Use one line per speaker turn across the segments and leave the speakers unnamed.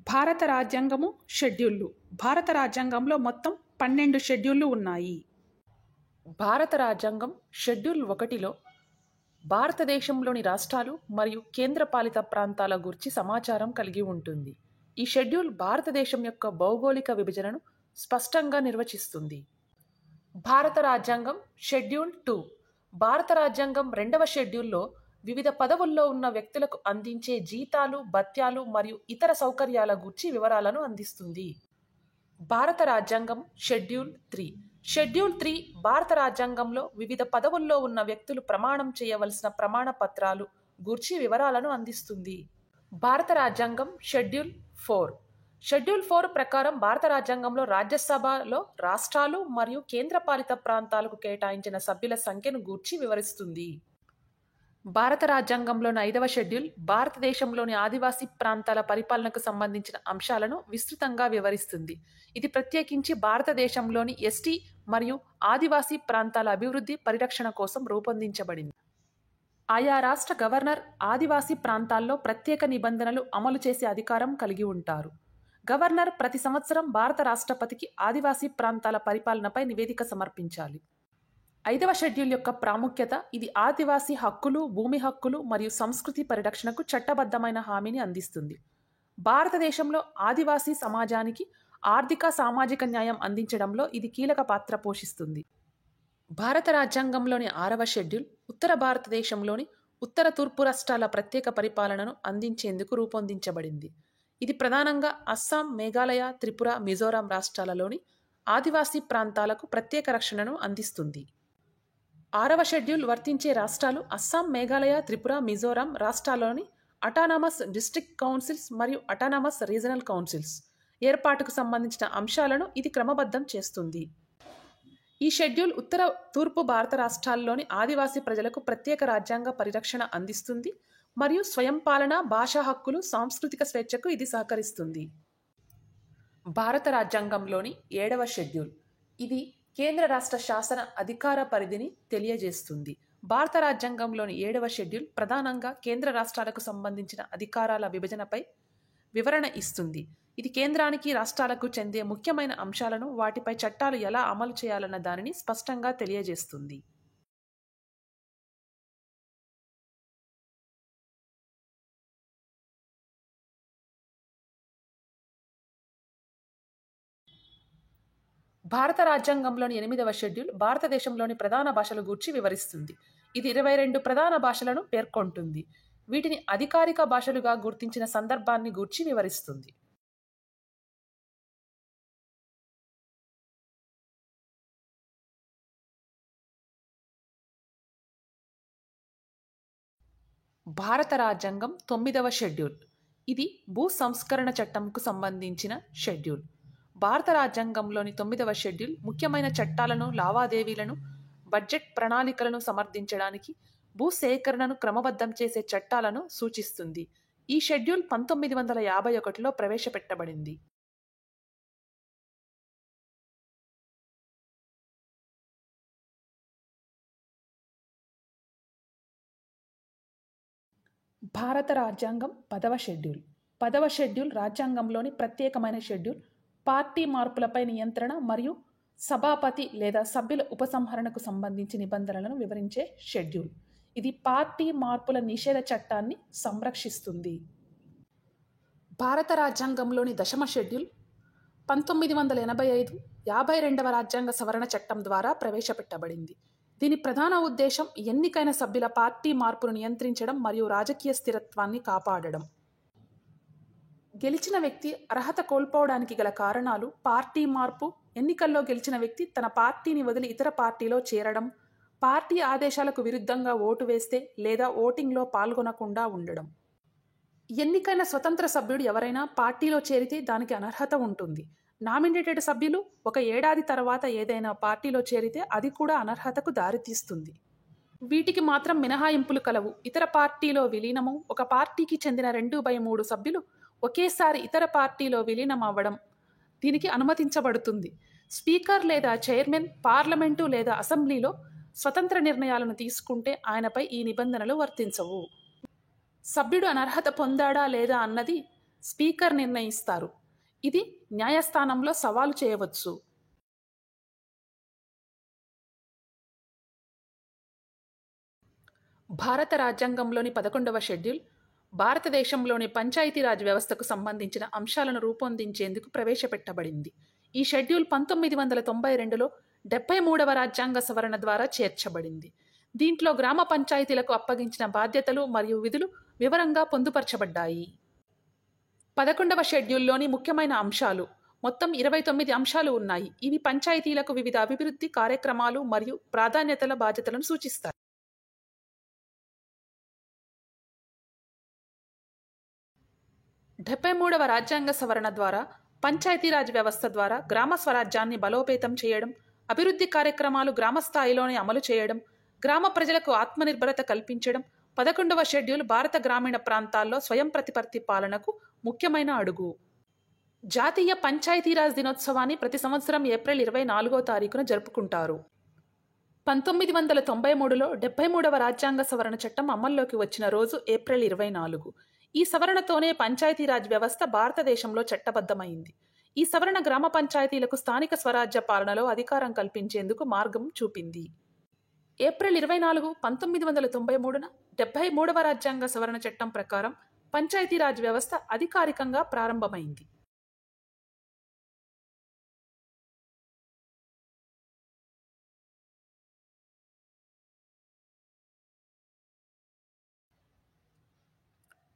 భారత రాజ్యాంగము షెడ్యూళ్ళు. భారత రాజ్యాంగంలో మొత్తం 12 షెడ్యూళ్ళు ఉన్నాయి.
భారత రాజ్యాంగం షెడ్యూల్ 1లో భారతదేశంలోని రాష్ట్రాలు మరియు కేంద్రపాలిత ప్రాంతాల గురించి సమాచారం కలిగి ఉంటుంది. ఈ షెడ్యూల్ భారతదేశం యొక్క భౌగోళిక విభజనను స్పష్టంగా నిర్వచిస్తుంది. భారత రాజ్యాంగం షెడ్యూల్ 2 భారత రాజ్యాంగం 2వ షెడ్యూల్లో వివిధ పదవుల్లో ఉన్న వ్యక్తులకు అందించే జీతాలు, భత్యాలు మరియు ఇతర సౌకర్యాల గురించి వివరాలను అందిస్తుంది. భారత రాజ్యాంగం షెడ్యూల్ 3 షెడ్యూల్ 3 భారత రాజ్యాంగంలో వివిధ పదవుల్లో ఉన్న వ్యక్తులు ప్రమాణం చేయవలసిన ప్రమాణ పత్రాలు గూర్చి వివరాలను అందిస్తుంది. భారత రాజ్యాంగం షెడ్యూల్ 4 ప్రకారం భారత రాజ్యాంగంలో రాజ్యసభలో రాష్ట్రాలు మరియు కేంద్రపాలిత ప్రాంతాలకు కేటాయించిన సభ్యుల సంఖ్యను గూర్చి వివరిస్తుంది. భారత రాజ్యాంగంలోని 5వ షెడ్యూల్ భారతదేశంలోని ఆదివాసీ ప్రాంతాల పరిపాలనకు సంబంధించిన అంశాలను విస్తృతంగా వివరిస్తుంది. ఇది ప్రత్యేకించి భారతదేశంలోని ఎస్టీ మరియు ఆదివాసీ ప్రాంతాల అభివృద్ధి, పరిరక్షణ కోసం రూపొందించబడింది. ఆయా రాష్ట్ర గవర్నర్ ఆదివాసీ ప్రాంతాల్లో ప్రత్యేక నిబంధనలు అమలు చేసే అధికారం కలిగి ఉంటారు. గవర్నర్ ప్రతి సంవత్సరం భారత రాష్ట్రపతికి ఆదివాసీ ప్రాంతాల పరిపాలనపై నివేదిక సమర్పించాలి. 5వ షెడ్యూల్ యొక్క ప్రాముఖ్యత ఇది ఆదివాసీ హక్కులు, భూమి హక్కులు మరియు సంస్కృతి పరిరక్షణకు చట్టబద్ధమైన హామీని అందిస్తుంది. భారతదేశంలో ఆదివాసీ సమాజానికి ఆర్థిక, సామాజిక న్యాయం అందించడంలో ఇది కీలక పాత్ర పోషిస్తుంది. భారత రాజ్యాంగంలోని 6వ షెడ్యూల్ ఉత్తర భారతదేశంలోని ఉత్తర తూర్పు రాష్ట్రాల ప్రత్యేక పరిపాలనను అందించేందుకు రూపొందించబడింది. ఇది ప్రధానంగా అస్సాం, మేఘాలయ, త్రిపుర, మిజోరాం రాష్ట్రాలలోని ఆదివాసీ ప్రాంతాలకు ప్రత్యేక రక్షణను అందిస్తుంది. 6వ షెడ్యూల్ వర్తించే రాష్ట్రాలు అస్సాం, మేఘాలయ, త్రిపుర, మిజోరాం రాష్ట్రాల్లోని అటానమస్ డిస్ట్రిక్ట్ కౌన్సిల్స్ మరియు అటానమస్ రీజనల్ కౌన్సిల్స్ ఏర్పాటుకు సంబంధించిన అంశాలను ఇది క్రమబద్ధం చేస్తుంది. ఈ షెడ్యూల్ ఉత్తర తూర్పు భారత రాష్ట్రాల్లోని ఆదివాసీ ప్రజలకు ప్రత్యేక రాజ్యాంగ పరిరక్షణ అందిస్తుంది మరియు స్వయంపాలన, భాషా హక్కులు, సాంస్కృతిక స్వేచ్ఛకు ఇది సహకరిస్తుంది. భారత రాజ్యాంగంలోని 7వ షెడ్యూల్ ఇది కేంద్ర రాష్ట్ర శాసన అధికార పరిధిని తెలియజేస్తుంది. భారత రాజ్యాంగంలోని 7వ షెడ్యూల్ ప్రధానంగా కేంద్ర రాష్ట్రాలకు సంబంధించిన అధికారాల విభజనపై వివరణ ఇస్తుంది. ఇది కేంద్రానికి, రాష్ట్రాలకు చెందే ముఖ్యమైన అంశాలను, వాటిపై చట్టాలు ఎలా అమలు చేయాలన్న దానిని స్పష్టంగా తెలియజేస్తుంది. భారత రాజ్యాంగంలోని 8వ షెడ్యూల్ భారతదేశంలోని ప్రధాన భాషల గూర్చి వివరిస్తుంది. ఇది 22 ప్రధాన భాషలను పేర్కొంటుంది. వీటిని అధికారిక భాషలుగా గుర్తించిన సందర్భాన్ని గూర్చి వివరిస్తుంది. భారత రాజ్యాంగం 9వ షెడ్యూల్ ఇది భూ సంస్కరణ చట్టంకు సంబంధించిన షెడ్యూల్. భారత రాజ్యాంగంలోని 9వ షెడ్యూల్ ముఖ్యమైన చట్టాలను, లావాదేవీలను, బడ్జెట్ ప్రణాళికలను సమర్థించడానికి, భూ సేకరణను క్రమబద్ధం చేసే చట్టాలను సూచిస్తుంది. ఈ షెడ్యూల్ 1951లో ప్రవేశపెట్టబడింది.
భారత రాజ్యాంగం 10వ షెడ్యూల్ 10వ షెడ్యూల్ రాజ్యాంగంలోని ప్రత్యేకమైన షెడ్యూల్. పార్టీ మార్పులపై నియంత్రణ మరియు సభాపతి లేదా సభ్యుల ఉపసంహరణకు సంబంధించి నిబంధనలను వివరించే షెడ్యూల్. ఇది పార్టీ మార్పుల నిషేధ చట్టాన్ని సంరక్షిస్తుంది. భారత రాజ్యాంగంలోని 10వ షెడ్యూల్ 1985 52వ రాజ్యాంగ సవరణ చట్టం ద్వారా ప్రవేశపెట్టబడింది. దీని ప్రధాన ఉద్దేశం ఎన్నికైన సభ్యుల పార్టీ మార్పును నియంత్రించడం మరియు రాజకీయ స్థిరత్వాన్ని కాపాడడం. గెలిచిన వ్యక్తి అర్హత కోల్పోవడానికి గల కారణాలు పార్టీ మార్పు, ఎన్నికల్లో గెలిచిన వ్యక్తి తన పార్టీని వదిలి ఇతర పార్టీలో చేరడం, పార్టీ ఆదేశాలకు విరుద్ధంగా ఓటు వేస్తే లేదా ఓటింగ్లో పాల్గొనకుండా ఉండడం. ఎన్నికైన స్వతంత్ర సభ్యుడు ఎవరైనా పార్టీలో చేరితే దానికి అనర్హత ఉంటుంది. నామినేటెడ్ సభ్యులు 1 ఏడాది తర్వాత ఏదైనా పార్టీలో చేరితే అది కూడా అనర్హతకు దారితీస్తుంది. వీటికి మాత్రం మినహాయింపులు కలవు. ఇతర పార్టీలో విలీనము, ఒక పార్టీకి చెందిన 2/3 సభ్యులు ఒకేసారి ఇతర పార్టీలో విలీనం అవ్వడం దీనికి అనుమతించబడుతుంది. స్పీకర్ లేదా చైర్మన్ పార్లమెంటు లేదా అసెంబ్లీలో స్వతంత్ర నిర్ణయాలను తీసుకుంటే ఆయనపై ఈ నిబంధనలు వర్తించవు. సభ్యుడు అనర్హత పొందాడా లేదా అన్నది స్పీకర్ నిర్ణయిస్తారు. ఇది న్యాయస్థానంలో సవాలు చేయవచ్చు. భారత రాజ్యాంగంలోని 11వ షెడ్యూల్ భారతదేశంలోని పంచాయతీరాజ్ వ్యవస్థకు సంబంధించిన అంశాలను రూపొందించేందుకు ప్రవేశపెట్టబడింది. ఈ షెడ్యూల్ 1992లో 73వ రాజ్యాంగ సవరణ ద్వారా చేర్చబడింది. దీంట్లో గ్రామ పంచాయతీలకు అప్పగించిన బాధ్యతలు మరియు విధులు వివరంగా పొందుపరచబడ్డాయి. 11వ షెడ్యూల్లోని ముఖ్యమైన అంశాలు మొత్తం 29 అంశాలు ఉన్నాయి. ఇవి పంచాయతీలకు వివిధ అభివృద్ధి కార్యక్రమాలు మరియు ప్రాధాన్యతల బాధ్యతలను సూచిస్తాయి. 73వ రాజ్యాంగ సవరణ ద్వారా పంచాయతీరాజ్ వ్యవస్థ ద్వారా గ్రామ స్వరాజ్యాన్ని బలోపేతం చేయడం, అభివృద్ధి కార్యక్రమాలు గ్రామ స్థాయిలోనే అమలు చేయడం, గ్రామ ప్రజలకు ఆత్మనిర్భరత కల్పించడం. 11వ షెడ్యూల్ భారత గ్రామీణ ప్రాంతాల్లో స్వయం ప్రతిపత్తి పాలనకు ముఖ్యమైన అడుగు. జాతీయ పంచాయతీరాజ్ దినోత్సవాన్ని ప్రతి సంవత్సరం ఏప్రిల్ 24వ తారీఖున జరుపుకుంటారు. 1993లో 73వ రాజ్యాంగ సవరణ చట్టం అమల్లోకి వచ్చిన రోజు ఏప్రిల్ 24. ఈ సవరణతోనే పంచాయతీరాజ్ వ్యవస్థ భారతదేశంలో చట్టబద్ధమైంది. ఈ సవరణ గ్రామ పంచాయతీలకు స్థానిక స్వరాజ్య పాలనలో అధికారం కల్పించేందుకు మార్గం చూపింది. ఏప్రిల్ 24, 1993న 73వ రాజ్యాంగ సవరణ చట్టం ప్రకారం పంచాయతీరాజ్ వ్యవస్థ అధికారికంగా ప్రారంభమైంది.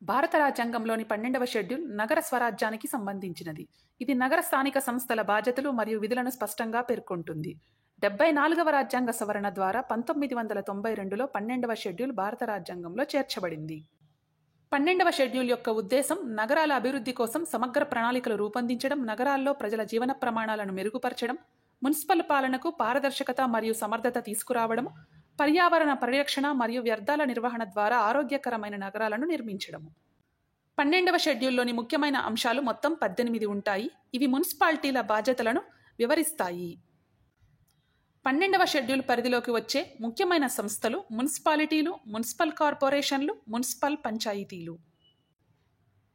భారత రాజ్యాంగంలోని 12వ షెడ్యూల్ నగర స్వరాజ్యానికి సంబంధించినది. ఇది నగర స్థానిక సంస్థల బాధ్యతలు మరియు విధులను స్పష్టంగా పేర్కొంటుంది. 74వ రాజ్యాంగ సవరణ ద్వారా 1992లో 12వ షెడ్యూల్ భారత రాజ్యాంగంలో చేర్చబడింది. 12వ షెడ్యూల్ యొక్క ఉద్దేశం నగరాల అభివృద్ధి కోసం సమగ్ర ప్రణాళికలు రూపొందించడం, నగరాల్లో ప్రజల జీవన ప్రమాణాలను మెరుగుపరచడం, మున్సిపల్ పాలనకు పారదర్శకత మరియు సమర్థత తీసుకురావడం, పర్యావరణ పరిరక్షణ మరియు వ్యర్థాల నిర్వహణ ద్వారా ఆరోగ్యకరమైన నగరాలను నిర్మించడం. 12వ షెడ్యూల్లోని ముఖ్యమైన అంశాలు మొత్తం 18 ఉంటాయి. ఇవి మున్సిపాలిటీల బాధ్యతలను వివరిస్తాయి. 12వ షెడ్యూల్ పరిధిలోకి వచ్చే ముఖ్యమైన సంస్థలు మున్సిపాలిటీలు, మున్సిపల్ కార్పొరేషన్లు, మున్సిపల్ పంచాయతీలు.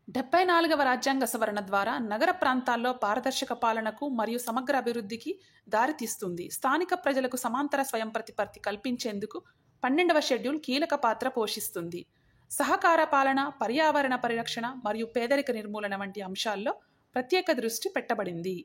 74వ రాజ్యాంగ సవరణ ద్వారా నగర ప్రాంతాల్లో పారదర్శక పాలనకు మరియు సమగ్ర అభివృద్ధికి దారితీస్తుంది. స్థానిక ప్రజలకు సమాంతర స్వయం ప్రతిపత్తి కల్పించేందుకు 12వ షెడ్యూల్ కీలక పాత్ర పోషిస్తుంది. సహకార పాలన, పర్యావరణ పరిరక్షణ మరియు పేదరిక నిర్మూలన వంటి అంశాల్లో ప్రత్యేక దృష్టి పెట్టబడింది.